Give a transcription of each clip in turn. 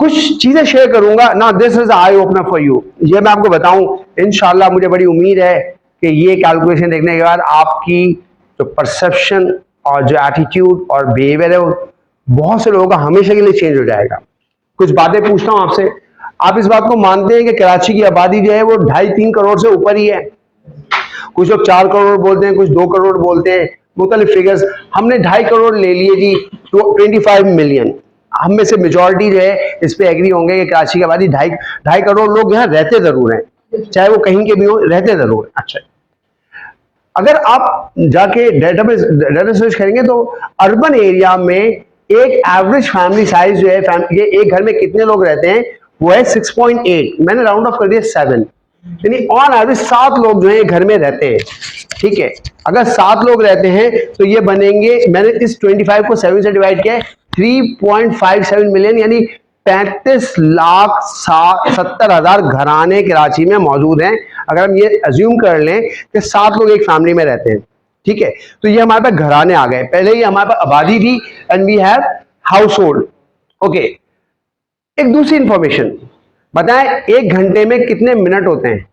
कुछ चीजें शेयर करूंगा ना, this is eye opener for you. ये मैं आपको बताऊं, इंशाल्लाह मुझे बड़ी उम्मीद है कि ये कैलकुलेशन देखने के बाद आपकी जो परसेप्शन और जो एटीट्यूड और बिहेवियर है वो बहुत से लोगों का हमेशा के लिए चेंज हो जाएगा। कुछ बातें पूछता हूं आपसे, आप इस बात को मानते हैं कि कराची की आबादी जो है वो 2.5-3 करोड़ से ऊपर ही है? कुछ लोग 4 करोड़ बोलते हैं, कुछ 2 करोड़ बोलते हैं, मुख्तलिफ फिगर्स। हमने 2.5 करोड़ ले लिए जी, 25 मिलियन। हम में से मेजॉरिटी जो है इस पे एग्री होंगे कि कराची की आबादी 2.5 करोड़ लोग यहाँ रहते जरूर हैं, चाहे वो कहीं के भी हो, रहते जरूर हैं। अच्छा, अगर आप जाके डाटा सर्च करेंगे तो अर्बन एरिया में एक एवरेज फैमिली साइज जो है, ये एक घर में कितने लोग रहते हैं, वो है 6.8, मैंने राउंड ऑफ कर दिया 7, यानी ऑन एवरेज 7 लोग जो है घर में रहते हैं। ठीक है, अगर 7 लोग रहते हैं तो ये बनेंगे, मैंने इस 25 को 7 से डिवाइड किया है, 3.57 मिलियन, यानी 35,70,000 घराने कराची में मौजूद हैं। अगर हम ये अज्यूम कर लें कि 7 लोग एक फैमिली में रहते हैं, ठीक है, तो ये हमारे पास घराने आ गए। पहले ही हमारे पास आबादी थी and we have household. Okay, एक दूसरी इंफॉर्मेशन बताएं, एक घंटे में कितने मिनट होते हैं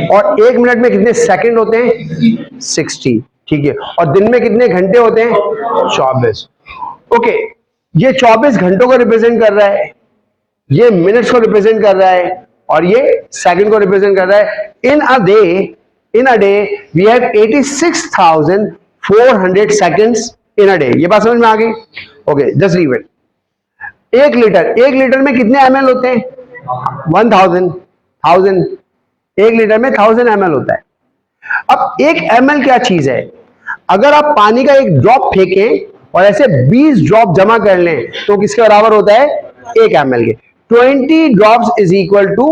और एक मिनट में कितने सेकंड होते हैं? 60। ठीक है, और दिन में कितने घंटे होते हैं? 24। ओके, ये 24 घंटों को रिप्रेजेंट कर रहा है, ये मिनट्स को रिप्रेजेंट कर रहा है, और ये सेकंड को रिप्रेजेंट कर रहा है। In a day we have 86,400 seconds in a day. ये बात समझ में आ गई? Okay, just leave it. एक लीटर में कितने ml होते हैं? 1000। एक लीटर में 1000 ml होता है। अब एक ml क्या चीज है? अगर आप पानी का एक ड्रॉप फेंकें और ऐसे 20 ड्रॉप जमा कर लें तो किसके बराबर होता है? 1 ml के। 20 drops is equal to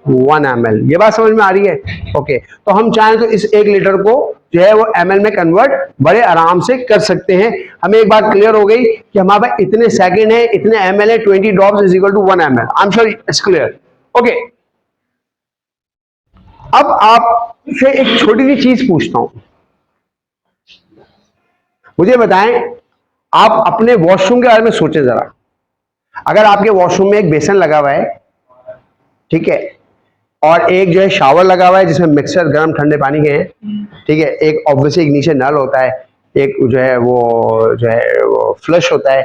1 ml। ये बात समझ में आ रही है? ओके, तो हम चाहें तो इस 1 लीटर को जो है वो ml में कन्वर्ट बड़े आराम से कर सकते हैं। हमें एक बात क्लियर हो गई कि हमारे पास इतने सेकंड है, इतने ml है, 20 drops is equal to 1 ml। I am sure it's clear. Okay, अब आपसे एक छोटी सी चीज पूछता हूं, मुझे बताएं, आप अपने वॉशरूम के बारे में सोचें जरा। अगर आपके वॉशरूम में एक बेसन लगा हुआ है, ठीक है, और एक जो है शावर लगा हुआ है जिसमें मिक्सर गर्म ठंडे पानी के हैं, ठीक है, एक ऑब्वियसली एक नीचे नल होता है, एक जो है वो फ्लश होता है।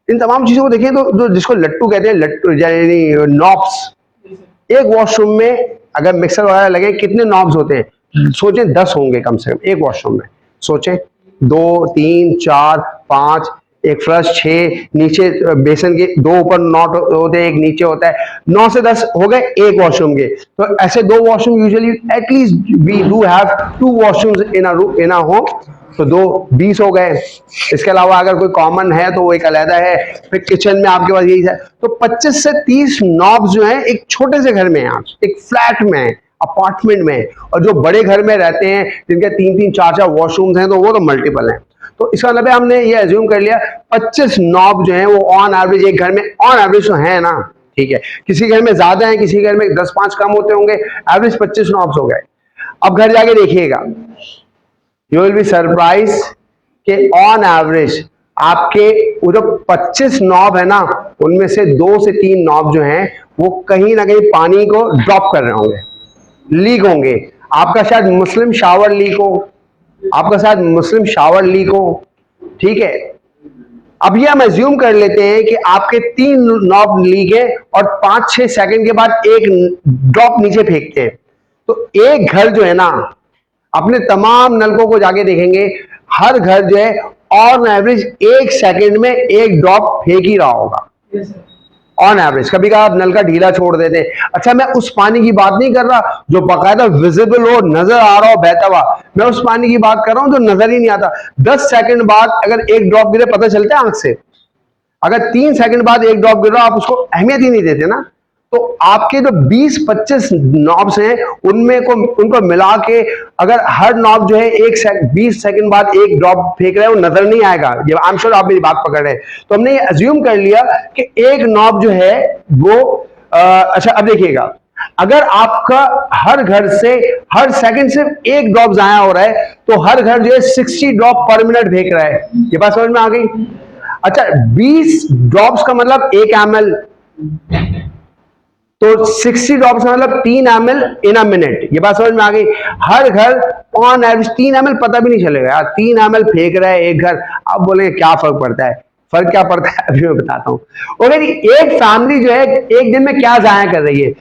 इन तमाम चीजों को देखें तो जो जिसको लट्टू कहते हैं, लट्टू यानी नॉब्स, एक वॉशरूम में अगर मिक्सर वगैरह लगे कितने नॉब्स होते हैं? सोचें 10 होंगे कम से कम एक वॉशरूम में। सोचें, 2, 3, 4, 5, एक फ्लश, 6, नीचे बेसन के 2 ऊपर नॉट होते हैं, एक नीचे होता है, 9 से 10 हो गए एक वॉशरूम के। तो ऐसे 2 washroom usually at least we do have 2 washrooms in a home, तो 2 20 हो गए। इसके अलावा अगर कोई कॉमन है तो वो एक अलहदा है। फिर किचन में आपके पास यही है, तो 25 से 30 नॉब्स जो हैं एक छोटे से घर में हैं, आप एक फ्लैट में, अपार्टमेंट में। और जो बड़े घर में रहते हैं जिनके 3-3, 4-4 वॉशरूम्स हैं तो वो तो मल्टीपल हैं। तो इसका मतलब हमने ये एज्यूम कर लिया 25 नॉब जो हैं वो ऑन एवरेज एक घर में, ऑन एवरेज तो है ना, ठीक है, किसी घर में ज्यादा है, किसी घर में 10-5 कम होते होंगे, एवरेज 25 नॉब्स हो गए। अब घर जाके देखिएगा, यू विल बी सरप्राइज कि ऑन एवरेज आपके वो जो 25 नॉब है ना, उनमें से 2 से 3 नॉब जो हैं वो कहीं ना कहीं पानी को ड्रॉप कर रहे होंगे, लीक होंगे। आपका शायद मुस्लिम शावर लीक हो, आपका शायद मुस्लिम शावर लीक हो, ठीक है। अब ये हम अज्यूम कर लेते हैं कि आपके 3 नॉब लीक है और 5-6 सेकंड के बाद एक ड्रॉप नीचे फेंकते हैं, तो एक घर जो है ना, अपने तमाम नलकों को जाके देखेंगे, हर घर जो है ऑन एवरेज 1 सेकंड में एक ड्रॉप फेंक ही रहा होगा ऑन एवरेज। कभी कभी आप नल का ढीला छोड़ देते हैं। अच्छा, मैं उस पानी की बात नहीं कर रहा जो बाकायदा विजिबल हो, नजर आ रहा हो बहता हुआ, मैं उस पानी की बात कर रहा हूं जो नजर ही नहीं आता। 10 सेकंड बाद अगर एक ड्रॉप गिरे पता चलता है आंख से? अगर 3 सेकंड बाद एक ड्रॉप गिर रहा, आप उसको अहमियत ही नहीं देते ना। तो आपके जो 20-25 नॉब्स हैं उनको मिला के अगर हर नॉब जो है 20 सेकंड बाद एक ड्रॉप फेंक रहा है, वो नजर नहीं आएगा। ये आई एम श्योर आप मेरी बात पकड़ रहे हैं। तो हमने ये अज्यूम कर लिया कि एक नॉब जो है वो अच्छा, अब देखिएगा, अगर आपका हर घर से हर सेकंड सिर्फ एक ड्रॉप जाया हो रहा है तो हर घर जो है 60 ड्रॉप पर मिनट फेंक रहा है। ये बात समझ में आ गई? अच्छा 20 ड्रॉप्स का मतलब 1 ml, तो 60 ड्रॉप्स का मतलब 3 ml इन अ मिनट। ये बात समझ में आ गई? हर घर ऑन एवरेज 3 ml, पता भी नहीं चलेगा यार 3 ml फेंक रहा है एक घर। आप बोलेंगे क्या फर्क पड़ता है? फर्क क्या पड़ता है अभी मैं बताता हूं। ओके जी, एक फैमिली जो है एक दिन में क्या जाया कर रही है?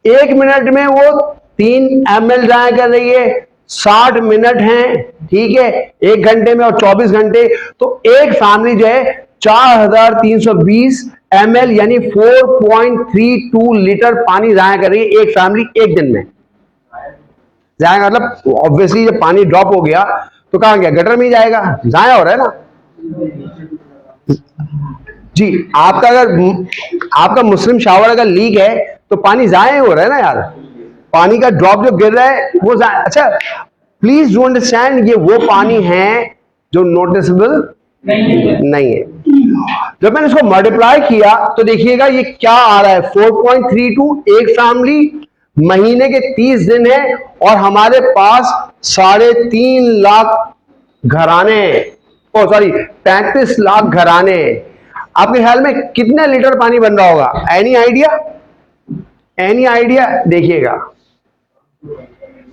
1 मिनट में वो 3 ml जाया कर रही है। 60 मिनट हैं, ठीक है, 1 घंटे में, और 24 घंटे, तो एक फैमिली जो है 4320 ml यानी 4.32 लीटर पानी जाया कर रही है एक फैमिली एक दिन में। जाएगा मतलब ऑब्वियसली जब पानी ड्रॉप हो गया तो कहां गया? गटर में ही जाएगा, जाया हो रहा है ना जी। आपका मुस्लिम शावर अगर लीक है तो पानी जाया हो रहा है ना यार। पानी का ड्रॉप जो गिर रहा है वो जाया। अच्छा प्लीज डू अंडरस्टैंड, ये वो पानी है जो नोटिसेबल नहीं है। जब मैंने इसको मल्टीप्लाई किया तो देखिएगा ये क्या आ रहा है, 4.32 एक फैमिली, महीने के 30 दिन है, और हमारे पास 3.5 लाख घराने, ओ सॉरी 35 लाख घराने। आपके ख्याल में कितने लीटर पानी बन रहा होगा? Any idea? Any idea? देखिएगा,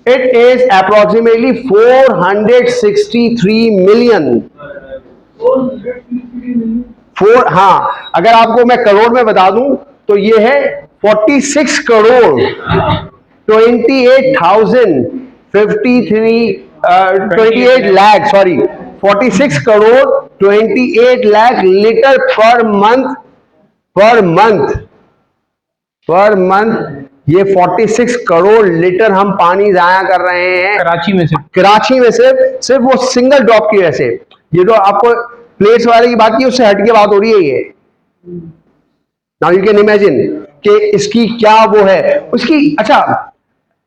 इट इज अप्रोक्सीमेटली 463 मिलियन। हाँ, अगर आपको मैं करोड़ में बता दूं तो ये है 46 crore 28 lakh, sorry 46 crore 28 lakh litre per month. ये 46 करोड़ लीटर हम पानी जाया कर रहे हैं कराची में सिर्फ वो सिंगल ड्रॉप की वजह से। ये जो आपको प्लेट्स वाले की बात की उससे हटके बात हो रही है ये। नाउ यू कैन इमेजिन कि इसकी क्या वो है उसकी। अच्छा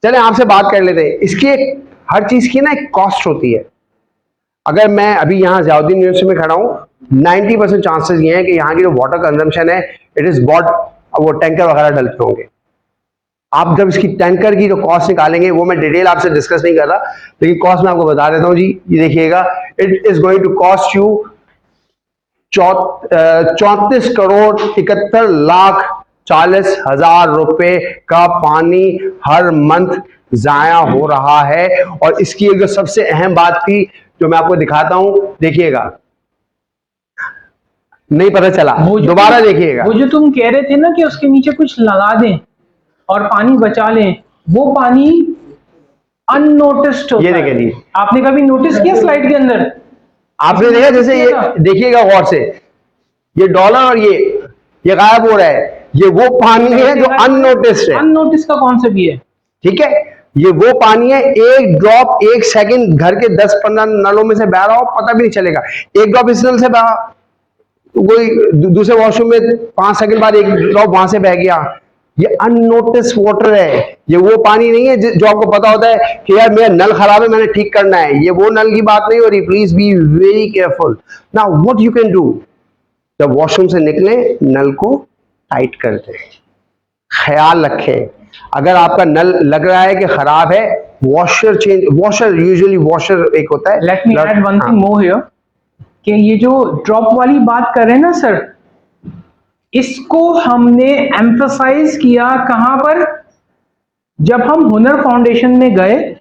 चले आपसे बात कर लेते हैं, इसकी हर चीज की ना एक कॉस्ट होती है। अगर मैं अभी यहाँ ज़ियाउद्दीन यूनिवर्सिटी में खड़ा हूँ, 90% चांसेस ये हैं कि यहाँ की जो वाटर कंजम्पशन है इट इज बॉट, वो टैंकर वगैरह डलते होंगे। आप जब इसकी टैंकर की जो कॉस्ट निकालेंगे, वो मैं डिटेल आपसे डिस्कस नहीं कर रहा, लेकिन कॉस्ट मैं आपको बता देता हूँ जी। ये देखिएगा, it is going to cost you 34 crore 71 lakh 40 हजार रुपए का पानी हर मंथ जाया हो रहा है। और इसकी एक जो सबसे अहम बात थी जो मैं आपको दिखाता हूं, देखिएगा, नहीं पता चला, दोबारा देखिएगा। वो जो तुम कह रहे थे ना कि उसके नीचे कुछ लगा दें और पानी बचा लें, वो पानी अननोटिस्ड होता है। ये देखिए जी, आपने कभी नोटिस किया स्लाइड के अंदर? आपने देखा जैसे ये देखिएगा गौर से, ये डॉलर और ये गायब हो रहा है, ये वो पानी है जो अननोटिस्ड है। अननोटिस का कॉन्सेप्ट भी है, ठीक है। ये वो पानी है, एक ड्रॉप 1 सेकंड घर के 10-15 नलों में से बह रहा हो, पता भी नहीं चलेगा। एक ड्रॉप इस नल से बहा, कोई दूसरे वॉशरूम में 5 सेकंड बाद एक ड्रॉप वहां से बह गया। ये अननोटिस वाटर है, ये वो पानी नहीं है जो आपको पता होता है कि यार मेरा नल खराब है मैंने ठीक करना है। ये वो नल की बात नहीं हो रही। Please be very careful. Now what you can do, जब वॉशरूम से निकले नल को टाइट कर दें। ख्याल रखें, अगर आपका नल लग रहा है कि खराब है, washer change, washer usually washer एक होता है। Let me add one thing more here कि ये जो ड्रॉप वाली बात कर रहे हैं ना सर, इसको हमने एम्फसाइज किया कहां पर? जब हम हुनर फाउंडेशन में गए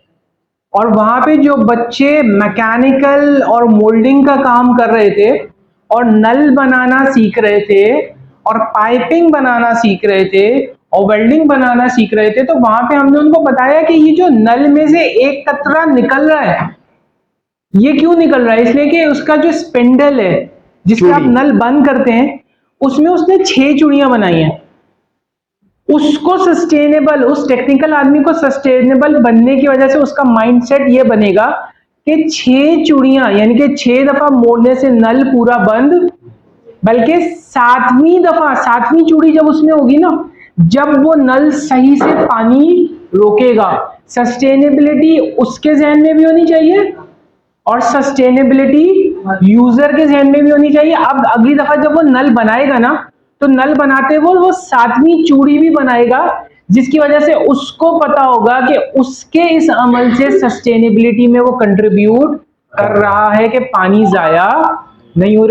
और वहां पे जो बच्चे मैकेनिकल और मोल्डिंग का काम कर रहे थे और नल बनाना सीख रहे थे और पाइपिंग बनाना सीख रहे थे और वेल्डिंग बनाना सीख रहे थे, तो वहां पे हमने उनको बताया कि ये जो नल में से एक कतरा निकल रहा है, ये क्यों निकल रहा है? इसलिए कि उसका जो स्पिंडल है जिससे आप नल बंद करते हैं, उसमें उसने 6 चूड़ियां बनाई हैं। उसको सस्टेनेबल, उस टेक्निकल आदमी को सस्टेनेबल बनने की वजह से उसका माइंडसेट ये बनेगा कि 6 चूड़ियां यानी कि 6 दफा मोड़ने से नल पूरा बंद, बल्कि 7वीं चूड़ी जब उसमें होगी ना, जब वो नल सही से पानी रोकेगा। सस्टेनेबिलिटी उसके जहन में भी होनी चाहिए और सस्टेनेबिलिटी यूजर के जहन में भी होनी चाहिए। अब अगली दफा जब वो नल बनाएगा ना, तो नल बनाते वो 7वीं चूड़ी भी बनाएगा, जिसकी वजह से उसको पता होगा कि उसके इस अमल से सस्टेनेबिलिटी में वो कंट्रीब्यूट कर रहा है कि पानी जाया नहीं हो रहा।